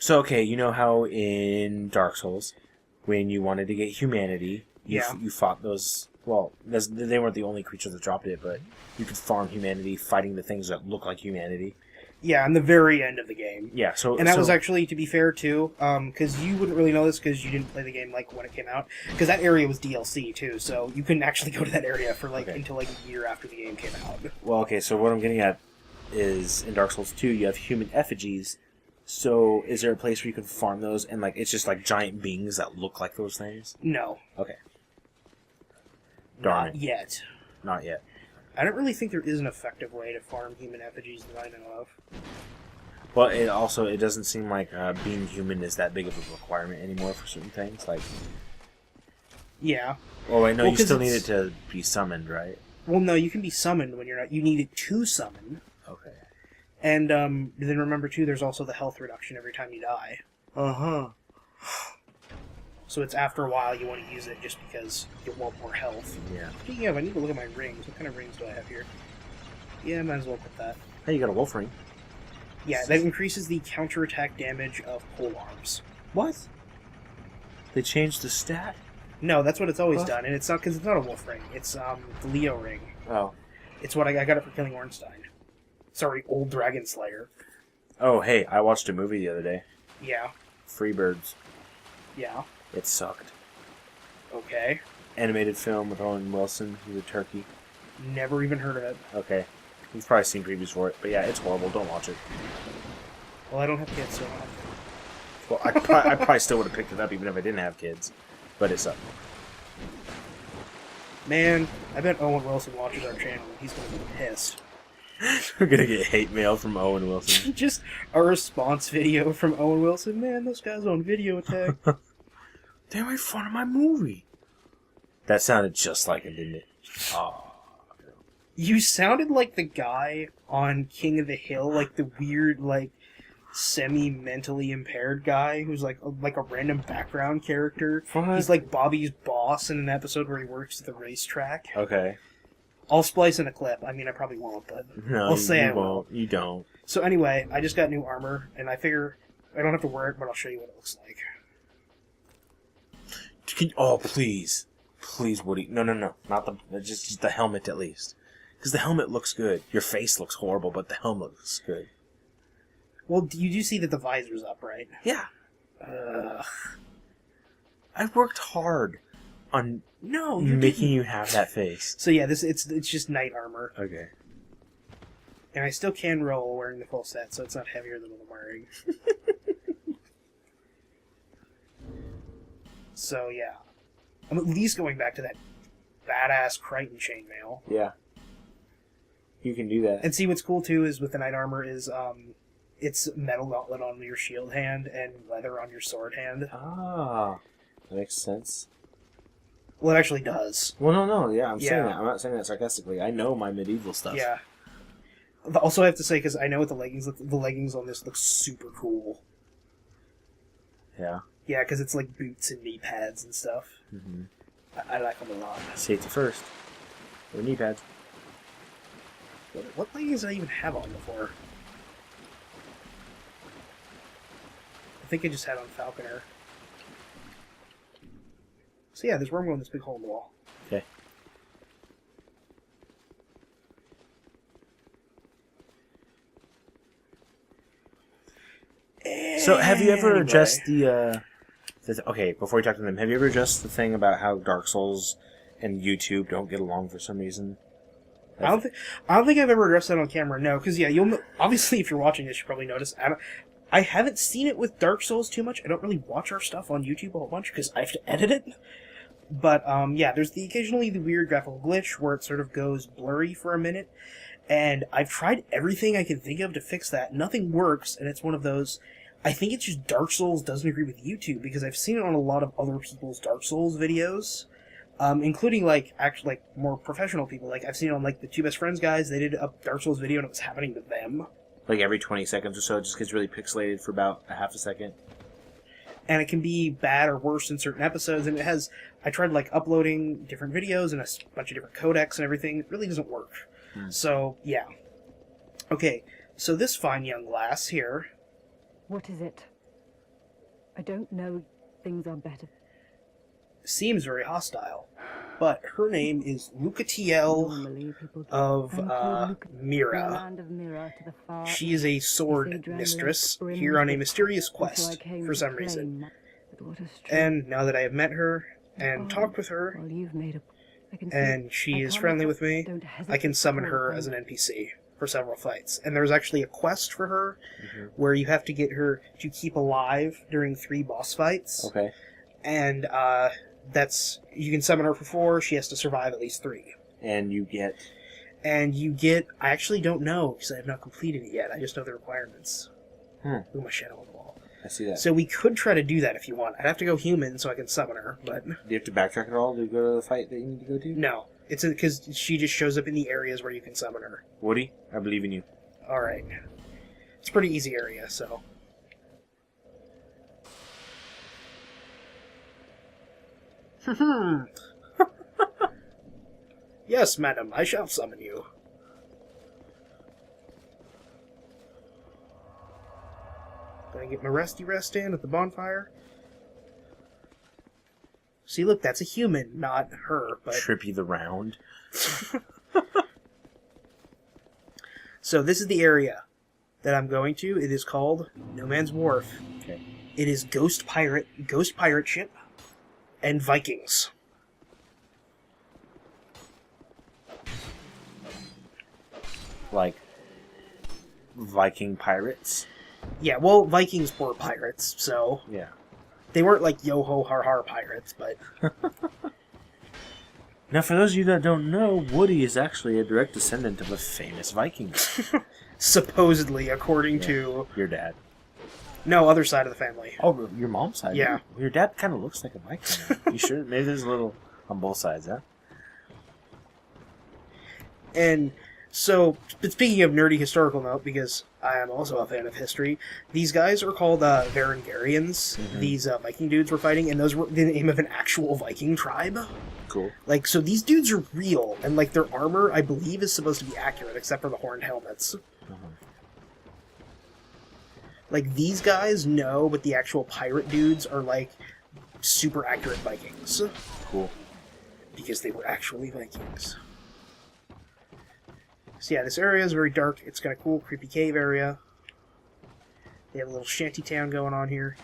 So, okay, you know how in Dark Souls, when you wanted to get humanity, you fought those... Well, they weren't the only creatures that dropped it, but you could farm humanity fighting the things that look like humanity. Yeah, in the very end of the game. Yeah, and that was actually, to be fair, too, because you wouldn't really know this because you didn't play the game like when it came out, because that area was DLC, too, so you couldn't actually go to that area for until a year after the game came out. Well, okay, so what I'm getting at is in Dark Souls 2, you have human effigies. So is there a place where you can farm those and it's just like giant beings that look like those things? No. Okay. Not yet. Not yet. I don't really think there is an effective way to farm human effigies that I know of. Well, it doesn't seem like being human is that big of a requirement anymore for certain things. Yeah. Oh, I know you still need it to be summoned, right? Well, no, you can be summoned when you're not. You need it to summon. Okay. And then remember, too, there's also the health reduction every time you die. Uh-huh. So it's after a while you want to use it just because you want more health. Yeah. Speaking of, I need to look at my rings. What kind of rings do I have here? Yeah, might as well put that. Hey, you got a wolf ring. Yeah, that increases the counterattack damage of pole arms. What? They changed the stat? No, that's what it's always done, and it's not because it's not a wolf ring. It's the Leo ring. Oh. It's what I got it for killing Ornstein. Sorry, Old Dragon Slayer. Oh, hey, I watched a movie the other day. Yeah. Freebirds. Yeah. It sucked. Okay. Animated film with Owen Wilson. He's a turkey. Never even heard of it. Okay. You've probably seen previews for it, but yeah, it's horrible. Don't watch it. Well, I don't have kids, so I don't have to. Well, I probably still would have picked it up even if I didn't have kids, but it sucked. Man, I bet Owen Wilson watches our channel and he's going to be pissed. We're going to get hate mail from Owen Wilson. Just a response video from Owen Wilson. Man, those guys on Video Attack. They made fun of my movie. That sounded just like him, didn't it? Oh. You sounded like the guy on King of the Hill, like the weird, semi-mentally impaired guy who's like a random background character. What? He's like Bobby's boss in an episode where he works at the racetrack. Okay. I'll splice in a clip. I mean, I probably won't, but no, I'll say I won't. will. You don't. So anyway, I just got new armor, and I figure I don't have to wear it, but I'll show you what it looks like. Oh, please. Please, Woody. No. Not just the helmet, at least. Because the helmet looks good. Your face looks horrible, but the helmet looks good. Well, you do see that the visor's up, right? Yeah. I worked hard on making you have that face. So yeah, it's just knight armor. Okay. And I still can roll wearing the full set, so it's not heavier than what I'm wearing. So yeah. I'm at least going back to that badass Crichton chainmail. Yeah. You can do that. And see, what's cool too is with the knight armor is it's metal gauntlet on your shield hand and leather on your sword hand. Ah, that makes sense. Well, it actually does. Well, no, yeah, I'm saying that. I'm not saying that sarcastically. I know my medieval stuff. Yeah. Also, I have to say, because I know what the leggings look, the leggings on this look super cool. Yeah. Yeah, because it's like boots and knee pads and stuff. Mm-hmm. I like them a lot. Safety first. Or knee pads. What leggings did I even have on before? I think I just had on Falconer. So yeah, there's where I'm going, this big hole in the wall. Okay. So have you ever addressed okay, before we talk to them, have you ever addressed the thing about how Dark Souls and YouTube don't get along for some reason? I don't think I've ever addressed that on camera. No, because yeah, you'll obviously if you're watching this, you probably notice. I haven't seen it with Dark Souls too much. I don't really watch our stuff on YouTube a whole bunch because I have to edit it. But yeah, there's occasionally the weird graphical glitch where it sort of goes blurry for a minute, and I've tried everything I can think of to fix that. Nothing works, and it's one of those. I think it's just Dark Souls doesn't agree with YouTube because I've seen it on a lot of other people's Dark Souls videos. Including, actually, more professional people. Like, I've seen it on, the Two Best Friends guys. They did a Dark Souls video, and it was happening to them. Like, every 20 seconds or so, it just gets really pixelated for about a half a second. And it can be bad or worse in certain episodes, and it has... I tried, uploading different videos and a bunch of different codecs and everything. It really doesn't work. So, yeah. Okay, so this fine young lass here... What is it? I don't know. Things are better. Seems very hostile. But her name is Lucatiel Normally, people of the Mira. land of Mira to the far She is a sword mistress here on a mysterious quest for some reason. And now that I have met her and talked with her, well, you've made a... and she is friendly with me, I can summon her as an NPC for several fights. And there's actually a quest for her where you have to get her to keep alive during 3 boss fights. Okay. And you can summon her for 4, she has to survive at least 3. And you get... I actually don't know, because I have not completed it yet. I just know the requirements. Ooh, my shadow on the wall. I see that. So we could try to do that if you want. I'd have to go human so I can summon her, but... Do you have to backtrack at all to go to the fight that you need to go to? No. It's because she just shows up in the areas where you can summon her. Woody, I believe in you. Alright. It's a pretty easy area, so... Yes, madam, I shall summon you. Gonna get my resty rest in at the bonfire. See, look, that's a human, not her, but... Trippy the Round. So this is the area that I'm going to. It is called No Man's Wharf. Okay. It is ghost pirate ship, and Vikings. Like Viking pirates? Yeah, well, Vikings were pirates, so... Yeah. They weren't like yo-ho-har-har pirates, but... Now, for those of you that don't know, Woody is actually a direct descendant of a famous Viking. Supposedly, according to... Your dad. No, other side of the family. Oh, your mom's side? Yeah. Your dad kind of looks like a Viking. You sure? Maybe there's a little on both sides, huh? And so, but speaking of nerdy historical note, because I am also a fan of history, these guys are called Varengarians. These Viking dudes were fighting, and those were the name of an actual Viking tribe. Cool. Like, so these dudes are real, and like their armor, I believe, is supposed to be accurate, except for the horned helmets. Like, these guys know, but the actual pirate dudes are like super accurate Vikings. Cool. Because they were actually Vikings. So yeah, this area is very dark. It's got a cool, creepy cave area. They have a little shanty town going on here.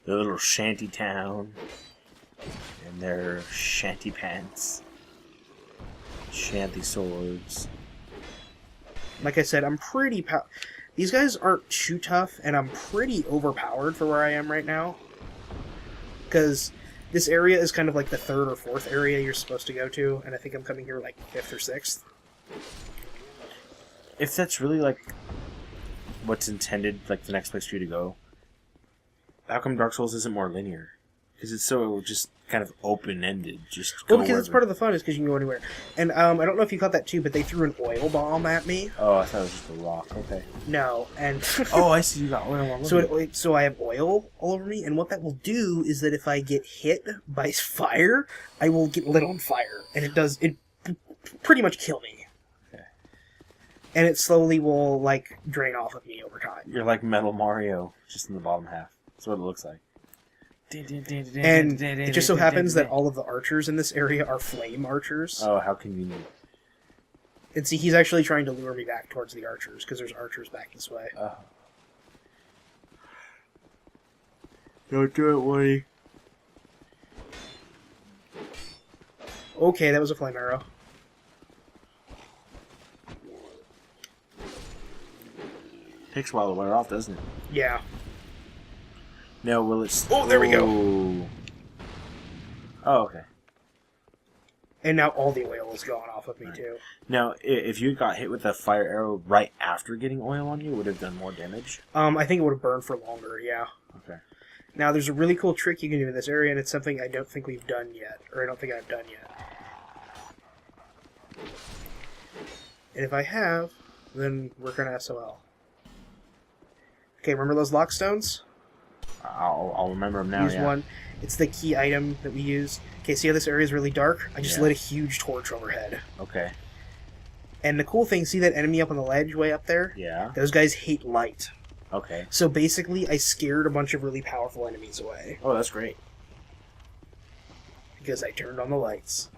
The little shanty town. And their shanty pants. Shanty swords. Like I said, I'm pretty... These guys aren't too tough, and I'm pretty overpowered for where I am right now. Because... this area is kind of like the 3rd or 4th area you're supposed to go to, and I think I'm coming here like 5th or 6th. If that's really like what's intended, like the next place for you to go, how come Dark Souls isn't more linear? Because it's so just kind of open-ended. Just go well, because wherever. it's part of the fun is because you can go anywhere. And I don't know if you caught that too, but they threw an oil bomb at me. Oh, I thought it was just a rock. Okay. No, and oh, I see. You got oil all over. So I have oil all over me, and what that will do is that if I get hit by fire, I will get lit on fire, and it pretty much kill me. Okay. And it slowly will like drain off of me over time. You're like Metal Mario, just in the bottom half. That's what it looks like. And it just so happens that all of the archers in this area are flame archers. Oh, how convenient. And see, he's actually trying to lure me back towards the archers, because there's archers back this way. Don't do it, Woody. Okay, that was a flame arrow. Takes a while to wear off, doesn't it? Yeah. No, will it... Oh, there we go. Oh, okay. And now all the oil is going off of me, too. Now, if you got hit with a fire arrow right after getting oil on you, would it have done more damage? I think it would have burned for longer, yeah. Okay. Now, there's a really cool trick you can do in this area, and it's something I don't think we've done yet. Or I don't think I've done yet. And if I have, then we're gonna SOL. Okay, remember those lockstones? I'll remember them now, Use one. It's the key item that we use. Okay, see how this area is really dark? I just lit a huge torch overhead. Okay. And the cool thing, see that enemy up on the ledge way up there? Yeah. Those guys hate light. Okay. So basically, I scared a bunch of really powerful enemies away. Oh, that's great. Because I turned on the lights.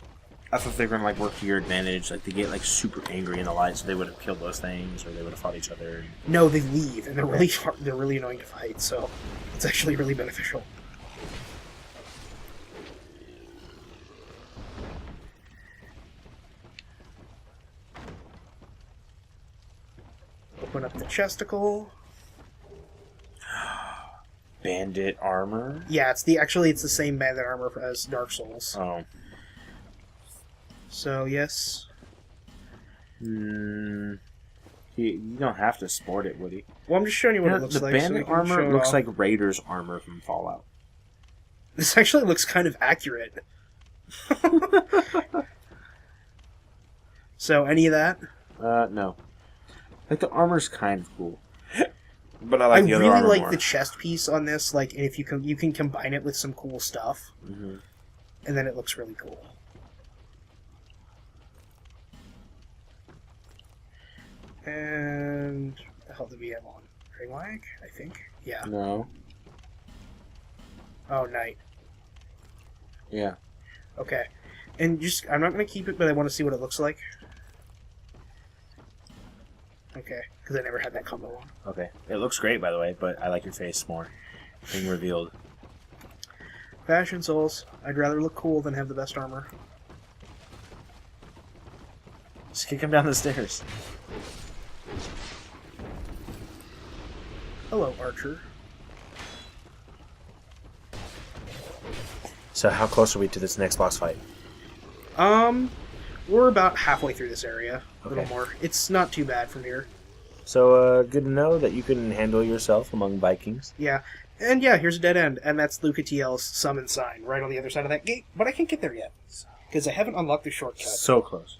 I thought they were gonna like work to your advantage. Like they get like super angry in the light, so they would have killed those things, or they would have fought each other. No, they leave, and they're really annoying to fight. So it's actually really beneficial. Open up the chesticle. Bandit armor. Yeah, it's the same bandit armor as Dark Souls. Oh. So yes. You don't have to sport it, Woody. Well, I'm just showing you what it looks the like. bandit so armor looks like Raider's armor from Fallout. This actually looks kind of accurate. So any of that? No. Like the armor's kind of cool. But I like the other really armor like more. the chest piece on this. Like, and if you can combine it with some cool stuff, Mm-hmm. and then it looks really cool. And what the hell did we have on? Ring lag, I think. Yeah. No. Oh, night. Yeah. Okay. And just, I'm not going to keep it, but I want to see what it looks like. Okay, because I never had that combo on. Okay. It looks great, by the way, but I like your face more. Being revealed. Fashion Souls. I'd rather look cool than have the best armor. Just kick him down the stairs. Hello, Archer. So how close are we to this next boss fight? We're about halfway through this area. A little Okay. more. It's not too bad from here. So, good to know that you can handle yourself among Vikings. Yeah. And yeah, here's a dead end. And that's Luca TL's summon sign right on the other side of that gate. But I can't get there yet. Because I haven't unlocked the shortcut. So close.